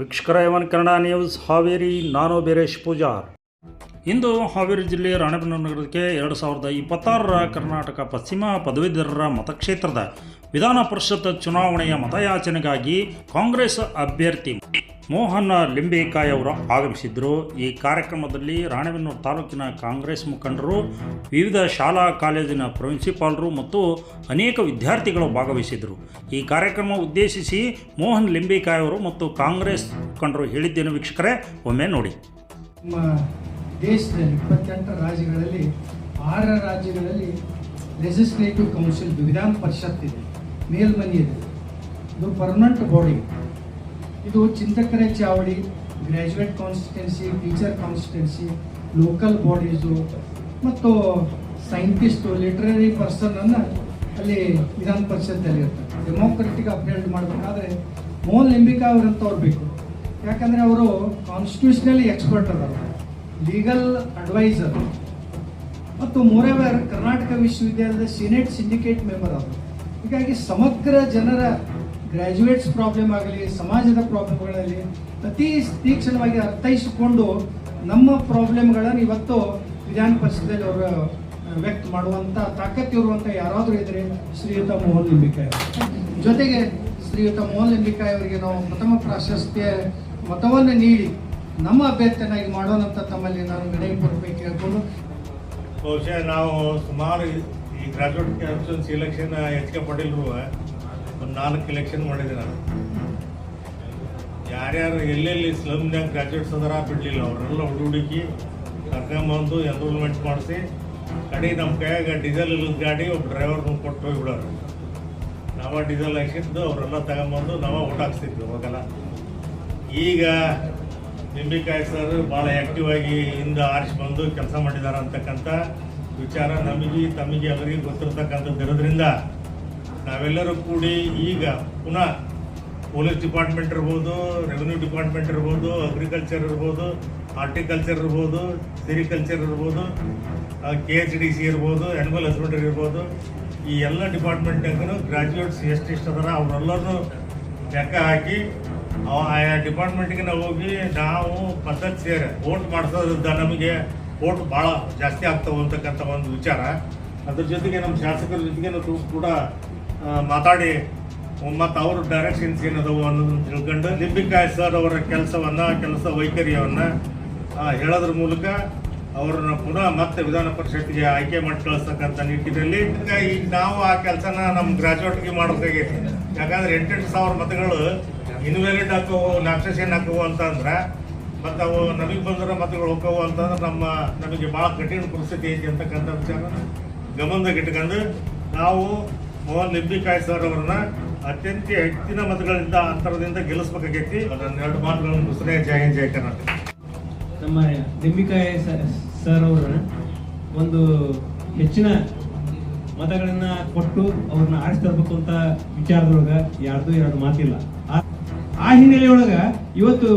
ವೀಕ್ಷಕರ ಎವನ್ ಕನ್ನಡ ನ್ಯೂಸ್ ಹಾವೇರಿ. ನಾನು ಬೀರೇಶ್ ಪೂಜಾರ್. ಇಂದು ಹಾವೇರಿ ಜಿಲ್ಲೆ ರಾಣೆಬೆನ್ನೂರು ನಗರಕ್ಕೆ 2026ರ ಕರ್ನಾಟಕ ಪಶ್ಚಿಮ ಪದವೀಧರರ ಮತಕ್ಷೇತ್ರದ ವಿಧಾನ ಪರಿಷತ್ ಚುನಾವಣೆಯ ಮತಯಾಚನೆಗಾಗಿ ಕಾಂಗ್ರೆಸ್ ಅಭ್ಯರ್ಥಿ ಮೋಹನ್ ಲಿಂಬೇಕಾಯಿ ಅವರು ಆಗಮಿಸಿದ್ದರು. ಈ ಕಾರ್ಯಕ್ರಮದಲ್ಲಿ ರಾಣೆಬೆನ್ನೂರು ತಾಲೂಕಿನ ಕಾಂಗ್ರೆಸ್ ಮುಖಂಡರು, ವಿವಿಧ ಶಾಲಾ ಕಾಲೇಜಿನ ಪ್ರಿನ್ಸಿಪಾಲರು ಮತ್ತು ಅನೇಕ ವಿದ್ಯಾರ್ಥಿಗಳು ಭಾಗವಹಿಸಿದರು. ಈ ಕಾರ್ಯಕ್ರಮ ಉದ್ದೇಶಿಸಿ ಮೋಹನ್ ಲಿಂಬೇಕಾಯಿ ಅವರು ಮತ್ತು ಕಾಂಗ್ರೆಸ್ ಮುಖಂಡರು ಹೇಳಿದ್ದೇನು ವೀಕ್ಷಕರೇ, ಒಮ್ಮೆ ನೋಡಿ. ನಮ್ಮ ದೇಶದಲ್ಲಿ 28 ರಾಜ್ಯಗಳಲ್ಲಿ 6 ರಾಜ್ಯಗಳಲ್ಲಿ ಲೆಜಿಸ್ಲೇಟಿವ್ ಕೌನ್ಸಿಲ್ ವಿಧಾನ ಪರಿಷತ್ ಇದೆ, ಮೇಲ್ಮನೆ ಇದೆ. ಇದು ಪರ್ಮನೆಂಟ್ ಬಾಡಿ. ಇದು ಚಿಂತಕರ ಚಾವಡಿ, graduate constituency, teacher constituency, local bodies ಮತ್ತು ಸೈಂಟಿಸ್ಟು, ಲಿಟ್ರರಿ ಪರ್ಸನನ್ನು ಅಲ್ಲಿ ವಿಧಾನ ಪರಿಷತ್ತಲ್ಲಿ ಇರ್ತಾರೆ. ಡೆಮೋಕ್ರೆಟಿಕ್ ಅಪ್ಡೇಟ್ ಮಾಡಬೇಕಾದ್ರೆ ಮೋಹನ್ ಲಿಂಬೇಕಾಯಿ ಅವರಂತವ್ರು ಬೇಕು. ಯಾಕಂದರೆ ಅವರು ಕಾನ್ಸ್ಟಿಟ್ಯೂಷನಲಿ ಎಕ್ಸ್ಪರ್ಟ್ ಅದಾರ, ಲೀಗಲ್ ಅಡ್ವೈಸರ್ ಮತ್ತು ಮೋರೆವರ್ ಕರ್ನಾಟಕ ವಿಶ್ವವಿದ್ಯಾಲಯದ ಸಿನೆಟ್ ಸಿಂಡಿಕೇಟ್ ಮೆಂಬರ್ ಅವರು. ಹೀಗಾಗಿ ಸಮಗ್ರ ಜನರ ಗ್ರ್ಯಾಜುಯೇಟ್ಸ್ ಪ್ರಾಬ್ಲಮ್ ಆಗಲಿ, ಸಮಾಜದ ಪ್ರಾಬ್ಲಮ್ಗಳಲ್ಲಿ ಅತಿ ತೀಕ್ಷ್ಣವಾಗಿ ಅರ್ಥೈಸಿಕೊಂಡು ನಮ್ಮ ಪ್ರಾಬ್ಲಮ್ಗಳನ್ನು ಇವತ್ತು ವಿಧಾನ ಪರಿಷತ್ತಲ್ಲಿ ಅವರು ವ್ಯಕ್ತ ಮಾಡುವಂಥ ತಾಕತ್ತಿರುವಂಥ ಯಾರಾದರೂ ಇದ್ದರೆ ಶ್ರೀಯುತ ಮೋಹನ್ ಲಿಂಬೇಕಾಯಿ. ಜೊತೆಗೆ ಶ್ರೀಯುತ ಮೋಹನ್ ಲಿಂಬೇಕಾಯಿ ಅವರಿಗೆ ನಾವು ಪ್ರಥಮ ಪ್ರಾಶಸ್ತ್ಯ ಮತವನ್ನು ನೀಡಿ ನಮ್ಮ ಅಭ್ಯರ್ಥಿಯನ್ನಾಗಿ ಮಾಡೋಣಂತ ತಮ್ಮಲ್ಲಿ ನಾನು ವಿನಯಪೂರ್ವಕ ಕೇಳ್ಕೊಂಡು, ಬಹುಶಃ ನಾವು ಸುಮಾರು ಈ ಗ್ರಾಜುಯೇಟ್ ಕ್ಯಾನ್ಸಲ್ಸ್ ಎಲೆಕ್ಷನ್ ಹೆಚ್ಚಿಗೆ ಪಡೆಯಲ್ರು ಒಂದು 4 ಎಲೆಕ್ಷನ್ ಮಾಡಿದೆ ನಾನು. ಯಾರ್ಯಾರು ಎಲ್ಲೆಲ್ಲಿ ಸ್ಲಮ್ನಾಗ ಗ್ರಾಜುಯೇಟ್ಸ್ ಅದರ ಬಿಡಲಿಲ್ಲ ಅವರೆಲ್ಲ ಹುಡುಕಿ ಕರ್ಕೊಂಬಂದು ಎನ್ರೋಲ್ಮೆಂಟ್ ಮಾಡಿಸಿ ಕಡೆ ನಮ್ಮ ಕೈಯಾಗ ಡೀಸೆಲ್ ಇಲ್ಲದ ಗಾಡಿ ಒಬ್ಬ ಡ್ರೈವರ್ನ ಕೊಟ್ಟು ಹೋಗಿಬಿಡೋರು. ನಾವ ಡೀಸೆಲ್ ಹಾಕಿದ್ದು ಅವರೆಲ್ಲ ತಗೊಂಬಂದು ನಾವ ಊಟ ಹಾಕ್ಸ್ತಿದ್ವಿ ಅವಾಗೆಲ್ಲ. ಈಗ ಲಿಂಬೇಕಾಯಿ ಸರ್ ಭಾಳ ಆ್ಯಕ್ಟಿವ್ ಆಗಿ ಹಿಂದೆ ಆರಿಸಿ ಬಂದು ಕೆಲಸ ಮಾಡಿದ್ದಾರೆ ಅಂತಕ್ಕಂಥ ವಿಚಾರ ನಮಗೆ ತಮಗೆ ಅವರಿಗೆ ಗೊತ್ತಿರ್ತಕ್ಕಂಥದ್ದು ಇರೋದ್ರಿಂದ ನಾವೆಲ್ಲರೂ ಕೂಡಿ ಈಗ ಪುನಃ ಪೊಲೀಸ್ ಡಿಪಾರ್ಟ್ಮೆಂಟ್ ಇರ್ಬೋದು, ರೆವಿನ್ಯೂ ಡಿಪಾರ್ಟ್ಮೆಂಟ್ ಇರ್ಬೋದು, ಅಗ್ರಿಕಲ್ಚರ್ ಇರ್ಬೋದು, ಹಾರ್ಟಿಕಲ್ಚರ್ ಇರ್ಬೋದು, ಸೆರಿಕಲ್ಚರ್ ಇರ್ಬೋದು, KHDC ಇರ್ಬೋದು, ಆ್ಯನಿಮಲ್ ಹಸ್ಬೆಂಡ್ರಿ ಇರ್ಬೋದು, ಈ ಎಲ್ಲ ಡಿಪಾರ್ಟ್ಮೆಂಟ್ನಾಗೂ ಗ್ರಾಜ್ಯುಯೇಟ್ಸ್ ಎಷ್ಟೆಷ್ಟು ಅದರ ಅವರೆಲ್ಲರೂ ಲೆಕ್ಕ ಹಾಕಿ ಆಯಾ ಡಿಪಾರ್ಟ್ಮೆಂಟ್ಗೆ ನಾವು ಹೋಗಿ ನಾವು ಪದ್ಧತಿ ಸೇರಿ ವೋಟ್ ಮಾಡಿಸೋದ್ರಿಂದ ನಮಗೆ ವೋಟ್ ಭಾಳ ಜಾಸ್ತಿ ಆಗ್ತಾವೆ ಅಂತಕ್ಕಂಥ ಒಂದು ವಿಚಾರ. ಅದ್ರ ಜೊತೆಗೆ ನಮ್ಮ ಶಾಸಕರ ಜೊತೆಗೆ ಕೂಡ ಮಾತಾಡಿ ಮತ್ತು ಅವ್ರ ಡೈರೆಕ್ಷನ್ಸ್ ಏನದವು ಅನ್ನೋದನ್ನು ತಿಳ್ಕೊಂಡು ಲಿಂಬೇಕಾಯಿ ಸರ್ ಅವರ ಕೆಲಸ ವೈಖರಿಯನ್ನು ಹೇಳೋದ್ರ ಮೂಲಕ ಅವ್ರನ್ನ ಪುನಃ ಮತ್ತೆ ವಿಧಾನ ಪರಿಷತ್ಗೆ ಆಯ್ಕೆ ಮಾಡಿ ಕಳಿಸ್ತಕ್ಕಂಥ ನಿಟ್ಟಿನಲ್ಲಿ ಈಗ ನಾವು ಆ ಕೆಲಸನ ನಮ್ಮ ಗ್ರಾಜುಯೇಟ್ಗೆ ಮಾಡೋದಾಗೈತಿ. ಯಾಕಂದ್ರೆ 8,000 ಮತಗಳು ಇನ್ವ್ಯಾಲಿಡ್ ಹಾಕವು, ನಾಮಿನೇಷನ್ ಹಾಕವು ಅಂತಂದ್ರೆ ಮತ್ತು ಅವು ನಮಗೆ ಬಂದಿರೋ ಮತಗಳು ಹೋಗವು ಅಂತಂದ್ರೆ ನಮಗೆ ಭಾಳ ಕಠಿಣ ಪರಿಸ್ಥಿತಿ ಐತಿ ಅಂತಕ್ಕಂಥ ವಿಚಾರ ಗಮನದಾಗ ಇಟ್ಕೊಂಡು ನಾವು ಮೋಹನ್ ಲಿಂಬೇಕಾಯಿ ಸರ್ ಅವರನ್ನ ಅತ್ಯಂತ ಹೆಚ್ಚಿನ ಮತಗಳಿಂದ ಅಂತರದಿಂದ ಗೆಲ್ಲಿಸ್ಬೇಕಾಗೈತಿ. ನನ್ನ 2 ಮಾತುಗಳನ್ನು ಮುಗಿಸ್ರೆ ಜಯ ಹಿಂದ್ ಜಯ ಕರ್ನಾಟಕ. ನಮ್ಮ ಲಿಂಬೇಕಾಯಿ ಸರ್ ಅವರ ಒಂದು ಹೆಚ್ಚಿನ ಮತಗಳನ್ನ ಕೊಟ್ಟು ಅವ್ರನ್ನ ಆರಿಸಿ ತರಬೇಕು ಅಂತ ವಿಚಾರದೊಳಗೆ ಯಾರ್ದು 2 ಮಾತಿಲ್ಲ. ಆ ಹಿನ್ನೆಲೆಯೊಳಗೆ ಇವತ್ತು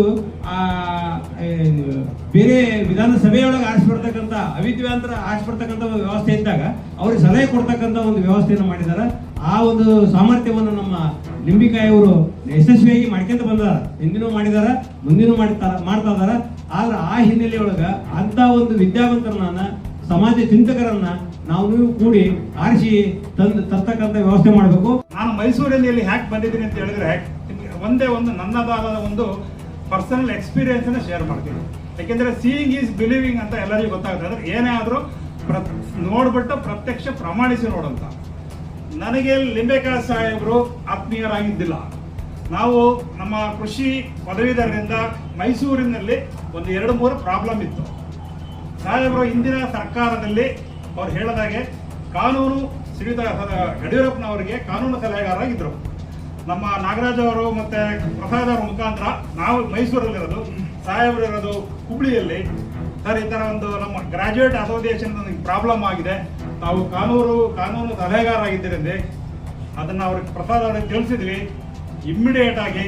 ಬೇರೆ ವಿಧಾನಸಭೆಯೊಳಗೆ ಆರಿಸ್ಬಿಡ್ತಕ್ಕಂಥ ಅವಿದ್ವಾಂತರ ಆರಿಸ್ಬಿಡ್ತಕ್ಕಂಥ ಒಂದು ವ್ಯವಸ್ಥೆ ಇದ್ದಾಗ ಅವ್ರಿಗೆ ಸಲಹೆ ಕೊಡ್ತಕ್ಕಂಥ ಒಂದು ವ್ಯವಸ್ಥೆಯನ್ನು ಮಾಡಿದ್ದಾರೆ. ಆ ಒಂದು ಸಾಮರ್ಥ್ಯವನ್ನು ನಮ್ಮ ಲಿಂಬೇಕಾಯಿ ಅವರು ಯಶಸ್ವಿಯಾಗಿ ಮಾಡ್ಕೊಂತ ಬಂದಾರ. ಹಿಂದಿನೂ ಮಾಡಿದಾರ, ಮುಂದಿನೂ ಮಾಡ್ತಾ ಇದಾರ. ಆದ್ರೆ ಆ ಹಿನ್ನೆಲೆಯೊಳಗೆ ಅಂತ ಒಂದು ವಿದ್ಯಾವಂತರನ್ನ, ಸಮಾಜ ಚಿಂತಕರನ್ನ ನಾವು ನೀವು ಕೂಡಿ ಆರಿಸಿ ತರ್ತಕ್ಕಂಥ ವ್ಯವಸ್ಥೆ ಮಾಡಬೇಕು. ನಾನು ಮೈಸೂರಲ್ಲಿ ಹ್ಯಾಕ್ ಬಂದಿದ್ದೀನಿ ಅಂತ ಹೇಳಿದ್ರೆ ಒಂದೇ ಒಂದು ನನ್ನದಾದ ಒಂದು ಪರ್ಸನಲ್ ಎಕ್ಸ್ಪೀರಿಯನ್ಸ್ ಅನ್ನ ಶೇರ್ ಮಾಡ್ತೀನಿ. ಯಾಕೆಂದ್ರೆ ಸೀಯಿಂಗ್ ಈಸ್ ಬಿಲೀವಿಂಗ್ ಅಂತ ಎಲ್ಲರಿಗೂ ಗೊತ್ತಾಗುತ್ತೆ. ಅಂದ್ರೆ ಏನೇ ಆದ್ರೂ ನೋಡ್ಬಿಟ್ಟು ಪ್ರತ್ಯಕ್ಷ ಪ್ರಮಾಣಿಸಿ ನೋಡಂತ. ನನಗೆ ಲಿಂಬೇಕಾಯಿ ಸಾಹೇಬರು ಆತ್ಮೀಯರಾಗಿದ್ದಿಲ್ಲ. ನಾವು ನಮ್ಮ ಕೃಷಿ ಪದವೀಧರರಿಂದ ಮೈಸೂರಿನಲ್ಲಿ ಒಂದು 2-3 ಪ್ರಾಬ್ಲಮ್ ಇತ್ತು. ಸಾಹೇಬರು ಹಿಂದಿನ ಸರ್ಕಾರದಲ್ಲಿ ಅವ್ರು ಹೇಳಿದಾಗೆ ಕಾನೂನು ಶ್ರೀಯುತ ಯಡಿಯೂರಪ್ಪನವರಿಗೆ ಕಾನೂನು ಸಲಹೆಗಾರರಾಗಿದ್ದರು. ನಮ್ಮ ನಾಗರಾಜ್ ಅವರು ಮತ್ತೆ ಪ್ರಸಾದ್ ಅವರ ಮುಖಾಂತರ ನಾವು ಮೈಸೂರಲ್ಲಿರೋದು, ಸಾಹೇಬರು ಇರೋದು ಹುಬ್ಳಿಯಲ್ಲಿ. ಸರ್, ಈ ಥರ ಒಂದು ನಮ್ಮ ಗ್ರಾಜ್ಯುಯೇಟ್ ಅಸೋಸಿಯೇಷನ್ ಪ್ರಾಬ್ಲಮ್ ಆಗಿದೆ, ನಾವು ಕಾನೂನು ಸಲಹೆಗಾರ ಆಗಿದ್ದರಿಂದ ಅದನ್ನು ಅವ್ರಿಗೆ ಪ್ರಸಾದ್ ಅವ್ರಿಗೆ ತಿಳಿಸಿದ್ವಿ. ಇಮ್ಮಿಡಿಯೇಟ್ ಆಗಿ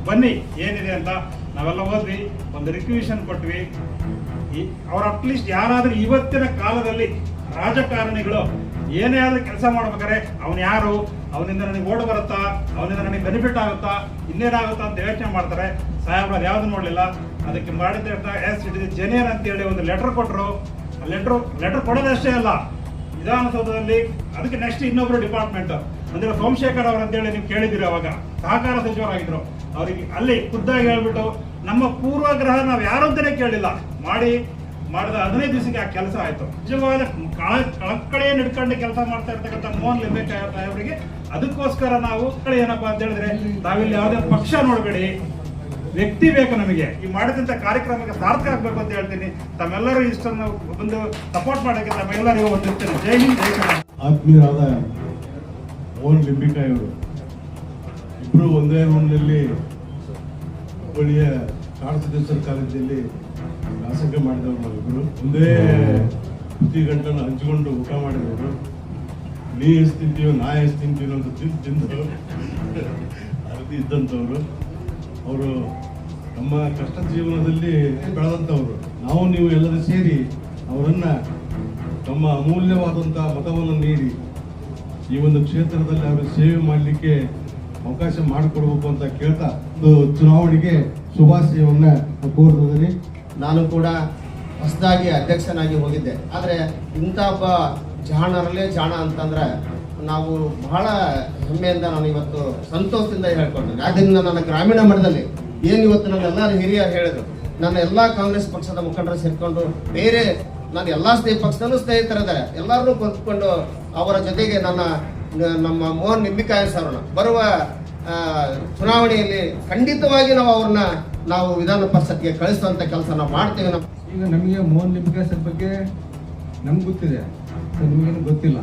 ಬನ್ನಿ ಏನಿದೆ ಅಂತ ನಾವೆಲ್ಲ ಹೋದ್ವಿ, ಒಂದು ರಿಕ್ವಿಷನ್ ಕೊಟ್ವಿ. ಅವ್ರು ಅಟ್ಲೀಸ್ಟ್ ಯಾರಾದರೂ ಇವತ್ತಿನ ಕಾಲದಲ್ಲಿ ರಾಜಕಾರಣಿಗಳು ಏನೇ ಆದ್ರೂ ಕೆಲಸ ಮಾಡ್ಬೇಕಾದ್ರೆ ಅವನು ಯಾರು, ಅವನಿಂದ ನನಗೆ ಓಟ್ ಬರುತ್ತಾ, ಅವನಿಂದ ನನಗೆ ಬೆನಿಫಿಟ್ ಆಗುತ್ತಾ, ಇನ್ನೇನಾಗುತ್ತಾ ಅಂತ ಯೋಚನೆ ಮಾಡ್ತಾರೆ. ಸಾಹೇಬ್ರು ಅದು ಯಾವ್ದು ನೋಡಲಿಲ್ಲ. ಅದಕ್ಕೆ ಮಾಡಿದ ಎಸ್ ಇಟ್ ಇಸ್ ಜೆನ್ಯೂನ್ ಅಂತೇಳಿ ಒಂದು ಲೆಟರ್ ಕೊಟ್ಟರು. ಲೆಟರ್ ಕೊಡೋದಷ್ಟೇ ಅಲ್ಲ, ವಿಧಾನಸೌಧದಲ್ಲಿ ಅದಕ್ಕೆ ನೆಕ್ಸ್ಟ್ ಇನ್ನೊಬ್ರು ಡಿಪಾರ್ಟ್ಮೆಂಟ್ ಅಂದ್ರೆ ಸೋಮಶೇಖರ್ ಅವರು ಅಂತೇಳಿ ನೀವು ಕೇಳಿದಿರಿ, ಅವಾಗ ಸಹಕಾರ ಸಚಿವರಾಗಿದ್ರು. ಅವರಿಗೆ ಅಲ್ಲಿ ಖುದ್ದಾಗಿ ಹೇಳ್ಬಿಟ್ಟು ನಮ್ಮ ಪೂರ್ವಗ್ರಹ ನಾವು ಯಾರು ಅಂತಾನೆ ಕೇಳಿಲ್ಲ, ಮಾಡಿದ 15 ದಿವಸಕ್ಕೆ ಆ ಕೆಲಸ ಆಯ್ತು. ನಿಜವಾದ ಕಳಕಳಿಯ ನಡ್ಕೊಂಡು ಕೆಲಸ ಮಾಡ್ತಾ ಇರ್ತಕ್ಕಂಥ ಮೋಹನ್ ಲಿಂಬೆಕಾಯಿ ಸಾಹೇಬರಿಗೆ ಅದಕ್ಕೋಸ್ಕರ ನಾವು ಏನಪ್ಪಾ ಅಂತ ಹೇಳಿದ್ರೆ, ತಾವಿಲ್ಲಿ ಯಾವುದೇ ಪಕ್ಷ ನೋಡಬೇಡಿ, ವ್ಯಕ್ತಿ ಬೇಕು ನಮಗೆ. ಈ ಮಾಡಿದಂಥ ಕಾರ್ಯಕ್ರಮಕ್ಕೆ ಸಾರ್ಥಕ ಆಗಬೇಕು ಅಂತ ಹೇಳ್ತೀನಿ. ತಮ್ಮೆಲ್ಲರೂ ಇಷ್ಟನ್ನು ಒಂದು ಸಪೋರ್ಟ್ ಮಾಡೋಕ್ಕೆ ತಮ್ಮೆಲ್ಲರಿಗೂ ಹೊಂದಿರ್ತೇನೆ. ಜೈ ಹಿಂದ್, ಜೈ ಕರ್ನಾಟಕ. ಆತ್ಮೀಯರಾದ ಮೋಹನ್ ಲಿಂಬಿಕಾಯಿ ಅವರು ಇಬ್ಬರು ಒಂದೇ ರೂಮ್ನಲ್ಲಿ ಹುಬ್ಬಳ್ಳಿಯ ಕಾಡಸಿದ್ದೇಶ್ವರ ಕಾಲೇಜಲ್ಲಿ ವ್ಯಾಸಂಗ ಮಾಡಿದವರು ನಾವಿಬ್ಬರು. ಒಂದೇ ಬುದ್ಧಿ ಗಂಟನ್ನು ಹಂಚಿಕೊಂಡು ಊಟ ಮಾಡಿದವರು. ನೀ ಎಷ್ಟು ತಿಂತೀವೋ ನಾ ಎಷ್ಟು ತಿಂತೀವೋ ಅಂತ ತಿಂದು ಅರ್ಧಿ ಇದ್ದಂಥವ್ರು. ಅವರು ನಮ್ಮ ಕಷ್ಟ ಜೀವನದಲ್ಲಿ ಬೆಳೆದಂಥವ್ರು. ನಾವು ನೀವು ಎಲ್ಲರೂ ಸೇರಿ ಅವರನ್ನು ತಮ್ಮ ಅಮೂಲ್ಯವಾದಂಥ ಮತವನ್ನು ನೀಡಿ ಈ ಒಂದು ಕ್ಷೇತ್ರದಲ್ಲಿ ಅವರು ಸೇವೆ ಮಾಡಲಿಕ್ಕೆ ಅವಕಾಶ ಮಾಡಿಕೊಡ್ಬೇಕು ಅಂತ ಕೇಳ್ತಾ ಒಂದು ಚುನಾವಣೆಗೆ ಶುಭಾಶಯವನ್ನು ಕೋರ್ತಿದ್ದೀನಿ. ನಾನು ಕೂಡ ಹೊಸದಾಗಿ ಅಧ್ಯಕ್ಷನಾಗಿ ಹೋಗಿದ್ದೆ. ಆದರೆ ಇಂಥ ಒಬ್ಬ ಜಾಣರಲ್ಲೇ ಜಾಣ ಅಂತಂದ್ರೆ ನಾವು ಬಹಳ ಹೆಮ್ಮೆಯಿಂದ ನಾನು ಇವತ್ತು ಸಂತೋಷದಿಂದ ಹೇಳ್ಕೊಳ್ತೇನೆ. ಆದ್ದರಿಂದ ನನ್ನ ಗ್ರಾಮೀಣ ಮಟ್ಟದಲ್ಲಿ ಏನು ಇವತ್ತು ನನ್ನ ಎಲ್ಲ ಹಿರಿಯರು ಹೇಳಿದ್ರು, ನನ್ನ ಎಲ್ಲ ಕಾಂಗ್ರೆಸ್ ಪಕ್ಷದ ಮುಖಂಡರು ಸೇರಿಕೊಂಡು ಬೇರೆ ನಾನು ಎಲ್ಲ ಪಕ್ಷದಲ್ಲೂ ಸ್ನೇಹಿತರಿದ್ದಾರೆ, ಎಲ್ಲರನ್ನೂ ಕರೆದುಕೊಂಡು ಅವರ ಜೊತೆಗೆ ನಮ್ಮ ಮೋಹನ್ ಲಿಂಬಿಕಾಯಿ ಸರ್ನ ಬರುವ ಚುನಾವಣೆಯಲ್ಲಿ ಖಂಡಿತವಾಗಿ ನಾವು ವಿಧಾನ ಪರಿಷತ್ಗೆ ಕಳಿಸುವಂತ ಕೆಲಸ ನಾವು ಮಾಡ್ತೇವೆ. ಈಗ ನಮಗೆ ಮೋಹನ್ ಲಿಂಬಿಕಾಯಿ ಸರ್ ಬಗ್ಗೆ ನಮ್ಗೆ ಗೊತ್ತಿದೆ, ನಿಮಗೇನು ಗೊತ್ತಿಲ್ಲ.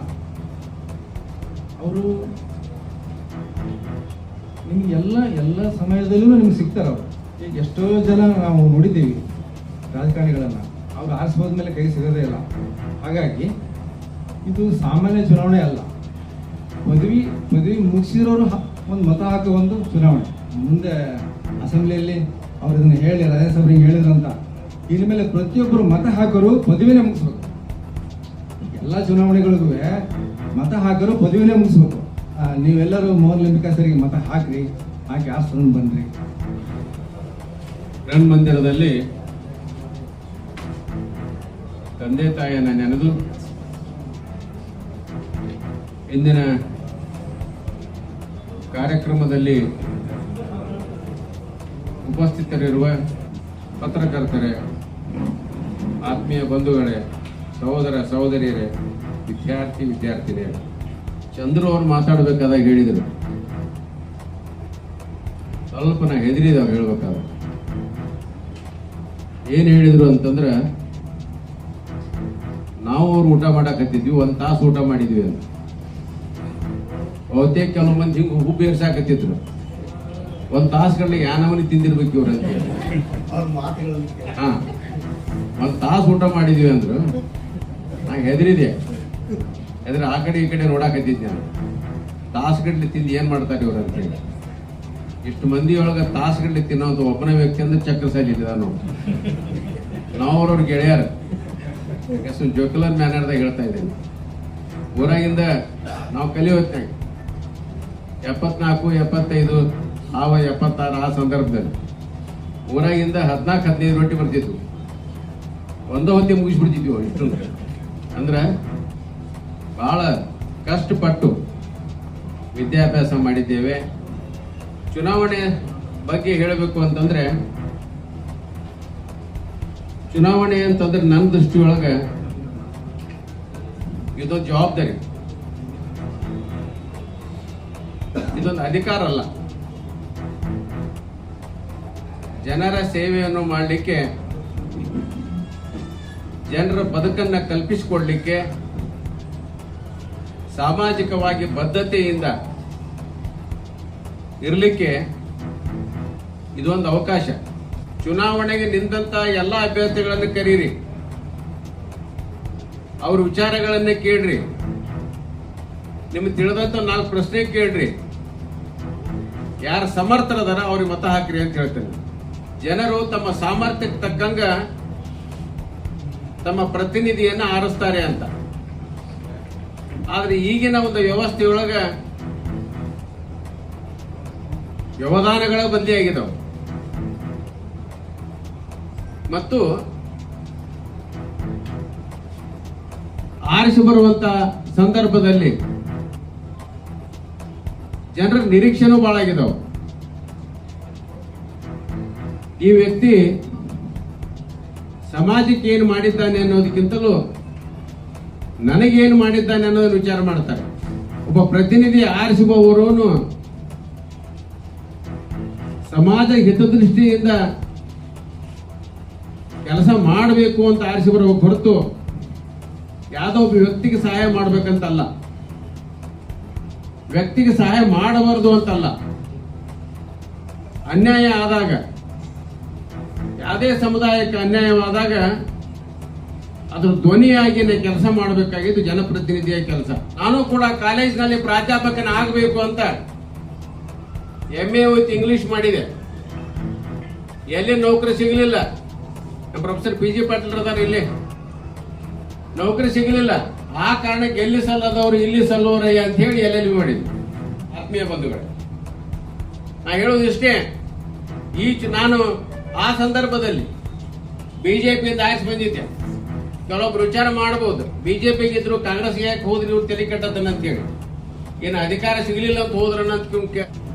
ಅವರು ನಿಮ್ಗೆ ಎಲ್ಲ ಸಮಯದಲ್ಲೂ ನಿಮ್ಗೆ ಸಿಗ್ತಾರೆ. ಅವರು ಈಗ ಎಷ್ಟೋ ಜನ ನಾವು ನೋಡಿದ್ದೀವಿ ರಾಜಕಾರಣಿಗಳನ್ನು, ಅವ್ರು ಆರಿಸ್ಬೋದ್ಮೇಲೆ ಕೈ ಸಿಗೋದೇ ಇಲ್ಲ. ಹಾಗಾಗಿ ಇದು ಸಾಮಾನ್ಯ ಚುನಾವಣೆ ಅಲ್ಲ, ಪದವಿ ಮುಗಿಸಿರೋರು ಒಂದು ಮತ ಹಾಕೋ ಒಂದು ಚುನಾವಣೆ. ಮುಂದೆ ಅಸೆಂಬ್ಲಿಯಲ್ಲಿ ಅವ್ರು ಇದನ್ನು ಹೇಳಿ ರಾಜ್ಯಸಭೆಗೆ ಹೇಳಿದ್ರಂತ, ಇನ್ಮೇಲೆ ಪ್ರತಿಯೊಬ್ಬರು ಮತ ಹಾಕೋರು ಪದವಿನೇ ಮುಗಿಸ್ಬೇಕು. ಎಲ್ಲ ಚುನಾವಣೆಗಳಿಗೂ ಮತ ಹಾಕೋರು ಪದವಿನೇ ಮುಗಿಸ್ಬೇಕು. ನೀವೆಲ್ಲರೂ ಮೋಹನ್ ಲಿಂಬಿಕಾಯಿ ಸರಿಗೆ ಮತ ಹಾಕಿ ಆರಿಸ್ಕೊಂಡು ಬನ್ರಿ. ರಣ್ ಮಂದಿರದಲ್ಲಿ ತಂದೆ ತಾಯಿಯನ್ನು ನೆನೆದು ಇಂದಿನ ಕಾರ್ಯಕ್ರಮದಲ್ಲಿ ಉಪಸ್ಥಿತರಿರುವ ಪತ್ರಕರ್ತರೇ, ಆತ್ಮೀಯ ಬಂಧುಗಳೇ, ಸಹೋದರ ಸಹೋದರಿಯರೇ, ವಿದ್ಯಾರ್ಥಿನಿಯರೇ, ಚಂದ್ರು ಅವರು ಮಾತಾಡಬೇಕಾದಾಗ ಹೇಳಿದರು, ಸ್ವಲ್ಪ ನಾ ಹೆದರಿದಾಗ ಹೇಳ್ಬೇಕಾದ್ರೆ. ಏನು ಹೇಳಿದ್ರು ಅಂತಂದ್ರೆ, ನಾವು ಅವ್ರು ಊಟ ಮಾಡಾಕತ್ತಿದ್ವಿ, 1 ತಾಸು ಊಟ ಮಾಡಿದ್ವಿ ಅಂತ. ಬಹುತೇಕ ಕೆಲವು ಮಂದಿ ಹಿಂಗೆ ಹುಬ್ಬು ಏರ್ಸಾಕತ್ತಿದ್ರು, 1 ತಾಸುಗಳಲ್ಲಿ ಯಾನವನಿ ತಿಂದಿರ್ಬೇಕು ಇವ್ರು ಅಂತ. ಹಾ, 1 ತಾಸು ಊಟ ಮಾಡಿದ್ವಿ ಅಂದ್ರು. ನಾ ಹೆದರಿದೆ, ಆ ಕಡೆ ಈ ಕಡೆ ನೋಡಾಕತ್ತಿದ್ದೆ ನಾನು. ತಾಸುಗಡ್ಲಿ ತಿಂದು ಏನ್ ಮಾಡ್ತಾರೆ ಇವ್ರು ಅಂತೇಳಿ. ಇಷ್ಟು ಮಂದಿ ಒಳಗೆ ತಾಸುಗಡ್ಲಿ ತಿನ್ನೋದು ಒಬ್ಬನೇ ವ್ಯಕ್ತಿ ಅಂದ್ರೆ ಚಕ್ರ ಸಾಲಿದ್ದ ನಾವು ಅವ್ರವ್ರ ಗೆಳೆಯರ ಜೋಕುಲರ್ ಮ್ಯಾನರ್ದಾಗ ಹೇಳ್ತಾ ಇದ್ದೇನೆ. ಊರಾಗಿಂದ ನಾವು ಕಲಿಯೋತ್ನಾಗ 74, 75, 76 ಆ ಸಂದರ್ಭದಲ್ಲಿ ಊರಾಗಿಂದ 14-15 ರೊಟ್ಟಿ ಬರ್ತಿದ್ವು. ಒಂದೇ ಹೊತ್ತಿಗೆ ಮುಗಿಸ್ಬಿಡ್ತಿದ್ವಿ. ಇಷ್ಟು ಅಂದ್ರೆ ಬಹಳ ಕಷ್ಟಪಟ್ಟು ವಿದ್ಯಾಭ್ಯಾಸ ಮಾಡಿದ್ದೇವೆ. ಚುನಾವಣೆ ಬಗ್ಗೆ ಹೇಳಬೇಕು ಅಂತಂದ್ರೆ, ಚುನಾವಣೆ ಅಂತಂದ್ರೆ ನನ್ನ ದೃಷ್ಟಿಯೊಳಗೆ ಇದೊಂದು ಜವಾಬ್ದಾರಿ, ಇದೊಂದು ಅಧಿಕಾರ ಅಲ್ಲ. ಜನರ ಸೇವೆಯನ್ನು ಮಾಡಲಿಕ್ಕೆ, ಜನರ ಬದುಕನ್ನ ಕಲ್ಪಿಸಿಕೊಡ್ಲಿಕ್ಕೆ, ಸಾಮಾಜಿಕವಾಗಿ ಬದ್ಧತೆಯಿಂದ ಇರಲಿಕ್ಕೆ ಇದೊಂದು ಅವಕಾಶ. ಚುನಾವಣೆಗೆ ನಿಂತ ಎಲ್ಲ ಅಭ್ಯರ್ಥಿಗಳನ್ನು ಕರೀರಿ, ಅವ್ರ ವಿಚಾರಗಳನ್ನೇ ಕೇಳ್ರಿ, ನಿಮ್ಗೆ ತಿಳಿದಂತ 4 ಪ್ರಶ್ನೆ ಕೇಳ್ರಿ, ಯಾರು ಸಮರ್ಥರದಾರ ಅವ್ರಿಗೆ ಮತ ಹಾಕ್ರಿ ಅಂತ ಹೇಳ್ತೇನೆ. ಜನರು ತಮ್ಮ ಸಾಮರ್ಥ್ಯಕ್ಕೆ ತಕ್ಕಂಗ ತಮ್ಮ ಪ್ರತಿನಿಧಿಯನ್ನ ಆರಿಸ್ತಾರೆ ಅಂತ. ಆದ್ರೆ ಈಗಿನ ಒಂದು ವ್ಯವಸ್ಥೆಯೊಳಗ ವ್ಯವಧಾನಗಳ ಬದಲಿಯಾಗಿದ್ದಾವೆ ಮತ್ತು ಆರಿಸಿ ಬರುವಂತ ಸಂದರ್ಭದಲ್ಲಿ ಜನರ ನಿರೀಕ್ಷೆನೂ ಬಹಳ ಆಗಿದಾವೆ. ಈ ವ್ಯಕ್ತಿ ಸಮಾಜಕ್ಕೆ ಏನು ಮಾಡಿದ್ದಾನೆ ಅನ್ನೋದಕ್ಕಿಂತಲೂ ನನಗೇನು ಮಾಡಿದ್ದಾನೆ ಅನ್ನೋದನ್ನು ವಿಚಾರ ಮಾಡ್ತಾರೆ. ಒಬ್ಬ ಪ್ರತಿನಿಧಿ ಆರಿಸುವವರೂ ಸಮಾಜ ಹಿತದೃಷ್ಟಿಯಿಂದ ಕೆಲಸ ಮಾಡಬೇಕು ಅಂತ ಆರಿಸಿ ಬರುವ ಹೊರತು ಯಾವುದೋ ಒಬ್ಬ ವ್ಯಕ್ತಿಗೆ ಸಹಾಯ ಮಾಡಬೇಕಂತಲ್ಲ, ವ್ಯಕ್ತಿಗೆ ಸಹಾಯ ಮಾಡಬಾರದು ಅಂತಲ್ಲ. ಅನ್ಯಾಯ ಆದಾಗ, ಯಾವುದೇ ಸಮುದಾಯಕ್ಕೆ ಅನ್ಯಾಯವಾದಾಗ ಅದ್ರ ಧ್ವನಿಯಾಗಿ ಕೆಲಸ ಮಾಡಬೇಕಾಗಿದ್ದು ಜನಪ್ರತಿನಿಧಿಯ ಕೆಲಸ. ನಾನು ಕೂಡ ಕಾಲೇಜಿನಲ್ಲಿ ಪ್ರಾಧ್ಯಾಪಕನ ಆಗಬೇಕು ಅಂತ MA ವಿತ್ ಇಂಗ್ಲಿಷ್ ಮಾಡಿದೆ. ಎಲ್ಲಿ ನೌಕರಿ ಸಿಗಲಿಲ್ಲ. ನಮ್ಮ ಪ್ರೊಫೆಸರ್ PG ಪಾಟೀಲ್ ಅದಾರ, ಇಲ್ಲಿ ನೌಕರಿ ಸಿಗಲಿಲ್ಲ. ಆ ಕಾರಣಕ್ಕೆ ಎಲ್ಲಿ ಸಲ್ಲದವರು ಇಲ್ಲಿ ಸಲ್ಲೋರಯ್ಯ ಅಂತ ಹೇಳಿ LLB ಮಾಡಿದ್ವಿ. ಆತ್ಮೀಯ ಬಂಧುಗಳೇ, ನಾ ಹೇಳೋದು ಇಷ್ಟೇ, ನಾನು ಆ ಸಂದರ್ಭದಲ್ಲಿ ಬಿಜೆಪಿಯಿಂದ ಆಯ್ಸಿ ಬಂದಿದ್ದೆ. ಕೆಲವೊಬ್ರು ವಿಚಾರ ಮಾಡಬಹುದು, ಬಿಜೆಪಿಗೆ ಇದ್ರು ಕಾಂಗ್ರೆಸ್ಗೆ ಯಾಕೆ ಹೋದ್ರಿ ಇವ್ರು ತಲೆ ಕೆಟ್ಟದನ್ನ ಅಂತೇಳಿ. ಏನು ಅಧಿಕಾರ ಸಿಗಲಿಲ್ಲ ಅಂತ ಹೋದ್ರನ್ನ.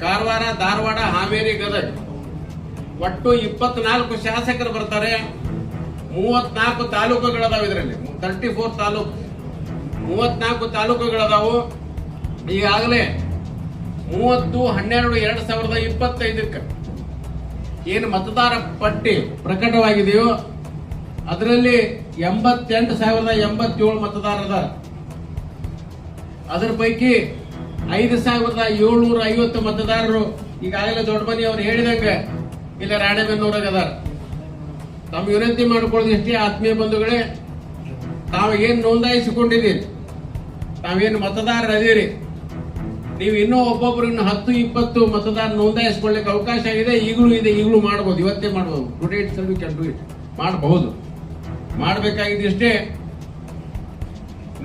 ಕಾರವಾರ, ಧಾರವಾಡ, ಹಾವೇರಿ, ಗದಗ ಒಟ್ಟು 24 ಶಾಸಕರು ಬರ್ತಾರೆ. 34 ತಾಲೂಕುಗಳದಾವ. ಇದರಲ್ಲಿ 34 ತಾಲೂಕು, 34 ತಾಲೂಕುಗಳದಾವು. ಈಗಾಗಲೇ 30/12/2025 ಏನು ಮತದಾರ ಪಟ್ಟಿ ಪ್ರಕಟವಾಗಿದೆಯೋ ಅದರಲ್ಲಿ 88,087 ಮತದಾರರ. ಅದರ ಪೈಕಿ 5,750 ಮತದಾರರು ಈಗಾಗಲೇ ದೊಡ್ಡಮನಿ ಅವರು ಹೇಳಿದಂಗೆ ಇಲ್ಲ ರಾಣೆಬೆನ್ನೂರಾಗ ಅದಾರ. ತಾವು ವಿನಂತಿ ಮಾಡಿಕೊಳ್ಳೋದು ಇಷ್ಟೇ, ಆತ್ಮೀಯ ಬಂಧುಗಳೇ, ತಾವು ಏನು ನೋಂದಾಯಿಸಿಕೊಂಡಿದ್ದೀರಿ, ತಾವೇನು ಮತದಾರರು ಅದೀರಿ, ನೀವು ಇನ್ನೂ ಒಬ್ಬೊಬ್ರು ಇನ್ನು 10-20 ಮತದಾರ ನೋಂದಾಯಿಸಿಕೊಳ್ಳಿಕ್ಕೆ ಅವಕಾಶ ಇದೆ. ಈಗಲೂ ಮಾಡಬಹುದು, ಇವತ್ತೇ ಮಾಡಬಹುದು. Today it self we can do it, ಮಾಡಬಹುದು. ಮಾಡಬೇಕಾಗಿದ್ದು ಇಷ್ಟೇ,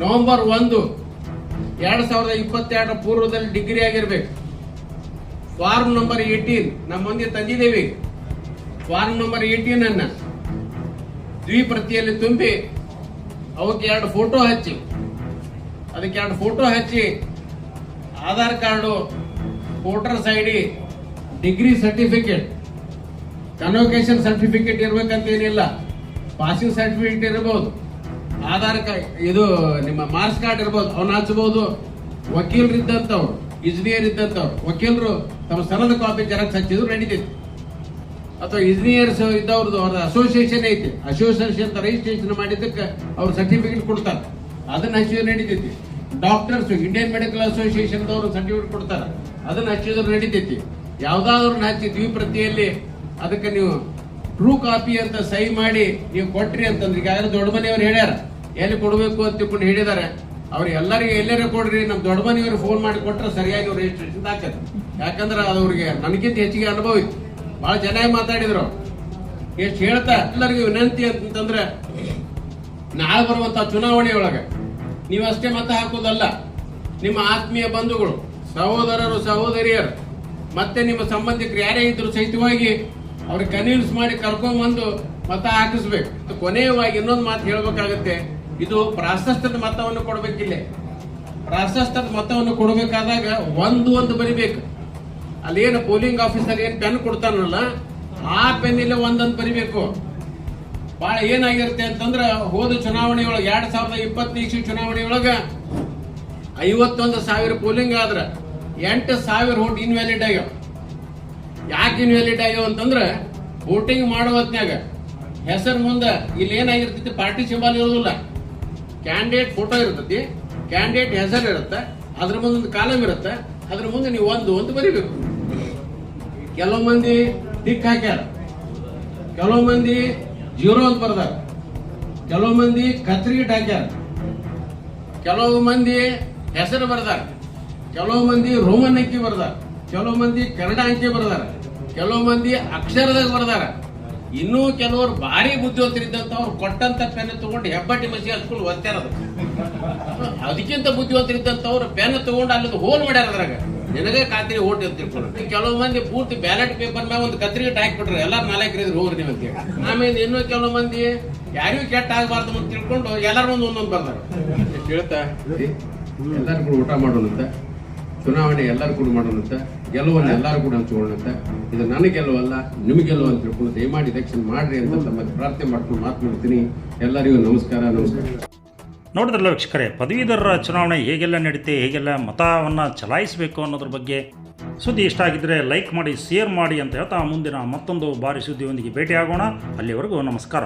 ನವೆಂಬರ್ 1, 2022 ಪೂರ್ವದಲ್ಲಿ ಡಿಗ್ರಿ ಆಗಿರ್ಬೇಕು. ಫಾರ್ಮ್ ನಂಬರ್ 18 ನಮ್ಮ ಮುಂದೆ ತಂದಿದ್ದೇವೆ. ಫಾರ್ಮ್ ನಂಬರ್ 18 ಅನ್ನ ದ್ವಿಪ್ರತಿಯಲ್ಲಿ ತುಂಬಿ ಅವಕ್ಕೆ 2 ಫೋಟೋ ಹಚ್ಚಿ, ಅದಕ್ಕೆ 2 ಫೋಟೋ ಹಚ್ಚಿ Aadhaar card, voters ID, degree certificate, convocation certificate ಇರ್ಬೇಕಂತ ಏನಿಲ್ಲ, ಪಾಸಿಂಗ್ ಸರ್ಟಿಫಿಕೇಟ್ ಇರಬಹುದು, ಆಧಾರ್ ಕಾರ್ಡ್, ಇದು ನಿಮ್ಮ ಮಾರ್ಕ್ಸ್ ಕಾರ್ಡ್ ಇರಬಹುದು, ಅವನ್ನ ಹಚ್ಚಬಹುದು. ವಕೀಲರು ಇದ್ದಂಥವ್ರು, ಇಂಜಿನಿಯರ್ ಇದ್ದಂಥವ್ರು, ವಕೀಲರು ತಮ್ಮ ಸನದ ಕಾಪಿ ಜೆರಾಕ್ಸ್ ಹಚ್ಚಿದ್ರು ನಡೀತೈತಿ. ಅಥವಾ ಇಂಜಿನಿಯರ್ಸ್ ಇದ್ದವ್ರದ್ದು ಅವ್ರ ಅಸೋಸಿಯೇಷನ್ ಐತಿ, ಅಸೋಸಿಯೇಷನ್ ರಿಜಿಸ್ಟ್ರೇಷನ್ ಮಾಡಿದ್ದಕ್ಕೆ ಅವ್ರು ಸರ್ಟಿಫಿಕೇಟ್ ಕೊಡ್ತಾರೆ, ಅದನ್ನ ಹಚ್ಚಿದ್ರು ನಡೀತೈತಿ. ಡಾಕ್ಟರ್ಸ್, ಇಂಡಿಯನ್ ಮೆಡಿಕಲ್ ಅಸೋಸಿಯೇಷನ್ ದವರು ಸರ್ಟಿಫಿಕೇಟ್ ಕೊಡ್ತಾರೆ, ಅದನ್ನ ಹಚ್ಚಿದ್ರು ನಡೀತೈತಿ. ಯಾವ್ದಾದ್ರು ಹಚ್ಚಿ ದ್ವಿಪ್ರತಿಯಲ್ಲಿ ಅದಕ್ಕೆ ನೀವು ಟ್ರೂ ಕಾಪಿ ಅಂತ ಸಹಿ ಮಾಡಿ ನೀವು ಕೊಟ್ರಿ ಅಂತಂದ್ರೆ, ಈಗಾಗಲೇ ದೊಡ್ಡ ಮನೆಯವ್ರು ಹೇಳ್ಯಾರ ಎಲ್ಲಿ ಕೊಡಬೇಕು ಅಂತ ತಿಳ್ಕೊಂಡು ಹೇಳಿದಾರೆ. ಅವ್ರು ಎಲ್ಲರಿಗೆ ಎಲ್ಲರೂ ಕೊಡ್ರಿ, ನಮ್ಮ ದೊಡ್ಡ ಮನೆಯವ್ರಿಗೆ ಫೋನ್ ಮಾಡಿ ಕೊಟ್ರೆ ಸರಿಯಾಗಿ ಅವ್ರು ರಿಜಿಸ್ಟ್ರೇಷನ್ ಹಾಕತ್ತೆ. ಯಾಕಂದ್ರೆ ಅದು ಅವ್ರಿಗೆ ನನಗಿಂತ ಹೆಚ್ಚಿಗೆ ಅನುಭವ ಇತ್ತು, ಬಹಳ ಚೆನ್ನಾಗಿ ಮಾತಾಡಿದ್ರು. ಎಷ್ಟು ಹೇಳ್ತಾ ಎಲ್ಲರಿಗೂ ವಿನಂತಿ ಅಂತಂದ್ರೆ, ನಾಳೆ ಬರುವಂತ ಚುನಾವಣೆಯೊಳಗೆ ನೀವಷ್ಟೇ ಮತ ಹಾಕೋದಲ್ಲ, ನಿಮ್ಮ ಆತ್ಮೀಯ ಬಂಧುಗಳು, ಸಹೋದರರು, ಸಹೋದರಿಯರು, ಮತ್ತೆ ನಿಮ್ಮ ಸಂಬಂಧಿಕರು ಯಾರೇ ಇದ್ರು ಸಹಿತವಾಗಿ ಅವ್ರಿಗೆ ಕನ್ವಿನ್ಸ್ ಮಾಡಿ ಕರ್ಕೊಂಡ್ಬಂದು ಮತ ಹಾಕಿಸ್ಬೇಕು. ಕೊನೆಯವಾಗಿ ಇನ್ನೊಂದು ಮಾತು ಹೇಳ್ಬೇಕಾಗತ್ತೆ, ಇದು ಪ್ರಾಶಸ್ತ್ಯದ ಮತವನ್ನು ಕೊಡ್ಬೇಕಿಲ್ಲ. ಪ್ರಾಶಸ್ತ್ಯದ ಮತವನ್ನು ಕೊಡಬೇಕಾದಾಗ ಒಂದು ಬರಿಬೇಕು. ಅಲ್ಲೇನು ಪೋಲಿಂಗ್ ಆಫೀಸರ್ ಏನ್ ಪೆನ್ ಕೊಡ್ತಾನಲ್ಲ, ಆ ಪೆನ್ ಇಲ್ಲ ಒಂದೊಂದು ಬರಿಬೇಕು. ಬಹಳ ಏನಾಗಿರುತ್ತೆ ಅಂತಂದ್ರೆ, ಹೋದ ಚುನಾವಣೆಯೊಳಗೆ 2020 ಚುನಾವಣೆಯೊಳಗ 51,000 ಪೋಲಿಂಗ್ ಆದ್ರ 8,000 ವೋಟ್ ಇನ್ವ್ಯಾಲಿಡ್ ಆಗ್ಯಾವ. ಯಾಕೆ ಇನ್ವ್ಯಾಲಿಡ್ ಆಗ್ಯಾವ ಅಂತಂದ್ರೆ, ವೋಟಿಂಗ್ ಮಾಡೋ ಹೊತ್ನ್ಯಾಗ ಹೆಸರು ಮುಂದೆ ಇಲ್ಲಿ ಏನಾಗಿರ್ತೈತಿ, ಪಾರ್ಟಿ ಸಿಂಬಲ್ ಇರೋದಿಲ್ಲ, ಕ್ಯಾಂಡಿಡೇಟ್ ಫೋಟೋ ಇರ್ತೈತಿ, ಕ್ಯಾಂಡಿಡೇಟ್ ಹೆಸರು ಇರುತ್ತೆ, ಅದ್ರ ಮುಂದೆ ಒಂದು ಕಾಲಮ್ ಇರುತ್ತೆ, ಅದ್ರ ಮುಂದೆ ನೀವು ಒಂದು ಬರಿಬೇಕು. ಕೆಲವು ಮಂದಿ ಟಿಕ್ ಹಾಕ್ಯಾರ, ಕೆಲವು ಮಂದಿ 0 ಅಂತ ಬರ್ದಾರ, ಕೆಲವು ಮಂದಿ ಕತ್ರಿಗಿಟ್ ಹಾಕ್ಯಾರ, ಕೆಲವು ಮಂದಿ ಹೆಸರು ಬರ್ದಾರ, ಕೆಲವು ಮಂದಿ ರೋಮನ್ ಅಂಕಿ ಬರ್ದಾರ, ಕೆಲವು ಮಂದಿ ಕನ್ನಡ ಅಂಕಿ ಬರ್ದಾರ, ಕೆಲವು ಮಂದಿ ಅಕ್ಷರದಾಗ ಬರ್ದಾರ. ಇನ್ನೂ ಕೆಲವರು ಭಾರಿ ಬುದ್ಧಿವಂತರಿದ್ದಂಥವ್ರು ಕೊಟ್ಟಂತ ಪೆನ್ ತಗೊಂಡು ಹೆಬ್ಬಟ್ಟಿ ಮಸಿ ಹಚ್ಕೊಂಡು ಒತ್ತಾರದು. ಅದಕ್ಕಿಂತ ಬುದ್ಧಿವಂತರಿದ್ದಂಥವ್ರು ಪೆನ್ ತಗೊಂಡು ಅಲ್ಲಿಂದ ಹೋಲ್ ಮಾಡ್ಯಾರ ಅದ್ರಾಗ ನಿನಗೆ ಖಾತ್ರಿ ಓಟ್ ಅಂತ ತಿಳ್ಕೊಂಡು. ಕೆಲವು ಮಂದಿ ಪೂರ್ತಿ ಬ್ಯಾಲೆಟ್ ಪೇಪರ್ ಮ್ಯಾಗ ಒಂದು ಕತ್ರಿಗೆ ಹಾಕ್ಬಿಟ್ರು, ಎಲ್ಲಾರು ನಾಲ್ಕರಿದ್ರು ಹೋಗ್ರಿ ನೀವು ಅಂತೇಳಿ. ಆಮೇಲೆ ಇನ್ನೂ ಕೆಲವು ಮಂದಿ ಯಾರಿಗೂ ಕೆಟ್ಟ ಆಗಬಾರ್ದು ಅಂತ ತಿಳ್ಕೊಂಡು ಎಲ್ಲಾರು ಒಂದೊಂದು ಬರ್ದಾರ. ಹೇಳ್ತಾ ಎಲ್ಲರೂ ಕೂಡ ಊಟ ಮಾಡೋಣಂತ, ಚುನಾವಣೆ ಎಲ್ಲರೂ ಕೂಡ ಮಾಡೋಣಂತ, ಗೆಲುವನ್ನು ಎಲ್ಲರೂ ಕೂಡ ಹಂಚ್ಕೊಳ್ಳೋಣಂತ. ಇದು ನನ್ನ ಗೆಲುವಲ್ಲ ನಿಮಗೆ ಗೆಲುವು ಅಂತ ತಿಳ್ಕೊಂಡು ದಯಮಾಡಿ ಎಲೆಕ್ಷನ್ ಮಾಡ್ರಿ ಅಂತ ತಮ್ಮ ಪ್ರಾರ್ಥನೆ ಮಾಡ್ಕೊಂಡು ಮಾತನಾಡ್ತೀನಿ. ಎಲ್ಲರಿಗೂ ನಮಸ್ಕಾರ. ನೋಡಿದ್ರಲ್ಲ ವೀಕ್ಷಕರೇ, ಪದವೀಧರರ ಚುನಾವಣೆ ಹೇಗೆಲ್ಲ ನಡೀತೆ, ಹೇಗೆಲ್ಲ ಮತವನ್ನು ಚಲಾಯಿಸಬೇಕು ಅನ್ನೋದ್ರ ಬಗ್ಗೆ ಸುದ್ದಿ ಇಷ್ಟ ಆಗಿದ್ದರೆ ಲೈಕ್ ಮಾಡಿ, ಶೇರ್ ಮಾಡಿ ಅಂತ ಹೇಳ್ತಾ ಮುಂದಿನ ಮತ್ತೊಂದು ಭಾರಿ ಸುದ್ದಿಯೊಂದಿಗೆ ಭೇಟಿಯಾಗೋಣ. ಅಲ್ಲಿವರೆಗೂ ನಮಸ್ಕಾರ.